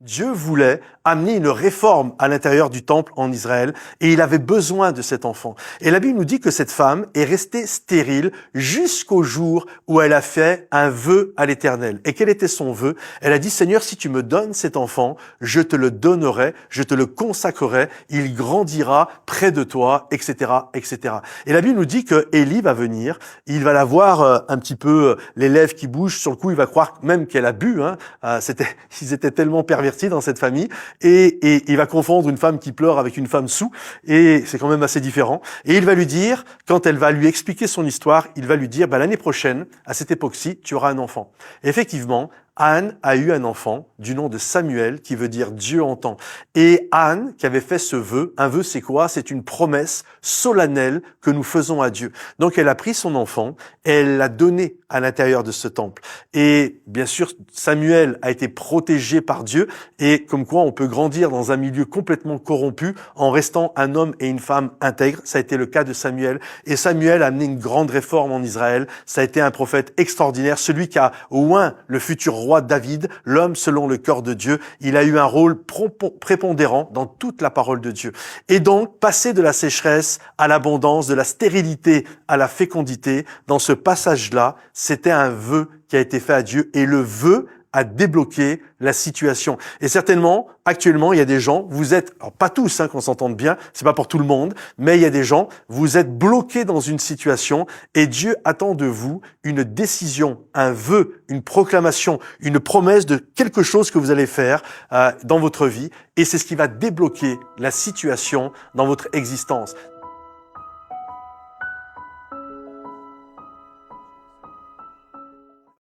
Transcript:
Dieu voulait amener une réforme à l'intérieur du temple en Israël et il avait besoin de cet enfant. Et la Bible nous dit que cette femme est restée stérile jusqu'au jour où elle a fait un vœu à l'Éternel. Et quel était son vœu? Elle a dit, Seigneur, si tu me donnes cet enfant, je te le donnerai, je te le consacrerai, il grandira près de toi, etc., etc. Et la Bible nous dit que Élie va venir, il va la voir un petit peu les lèvres qui bougent, sur le coup il va croire même qu'elle a bu, ils étaient tellement pervertis dans cette famille, et il va confondre une femme qui pleure avec une femme soûle, et c'est quand même assez différent. Et il va lui dire, quand elle va lui expliquer son histoire, il va lui dire, l'année prochaine, à cette époque-ci, tu auras un enfant. Et effectivement, Anne a eu un enfant du nom de Samuel, qui veut dire Dieu entend. Et Anne, qui avait fait ce vœu, un vœu c'est quoi? C'est une promesse solennelle que nous faisons à Dieu. Donc elle a pris son enfant et elle l'a donné à l'intérieur de ce temple. Et bien sûr, Samuel a été protégé par Dieu, et comme quoi on peut grandir dans un milieu complètement corrompu en restant un homme et une femme intègres. Ça a été le cas de Samuel. Et Samuel a amené une grande réforme en Israël. Ça a été un prophète extraordinaire, celui qui a oint le futur roi David, l'homme selon le cœur de Dieu. Il a eu un rôle prépondérant dans toute la parole de Dieu. Et donc, passer de la sécheresse à l'abondance, de la stérilité à la fécondité, dans ce passage-là, c'était un vœu qui a été fait à Dieu, et le vœu a débloqué la situation. Et certainement, actuellement, il y a des gens, vous êtes, alors pas tous, qu'on s'entende bien, c'est pas pour tout le monde, mais il y a des gens, vous êtes bloqués dans une situation et Dieu attend de vous une décision, un vœu, une proclamation, une promesse de quelque chose que vous allez faire dans votre vie, et c'est ce qui va débloquer la situation dans votre existence.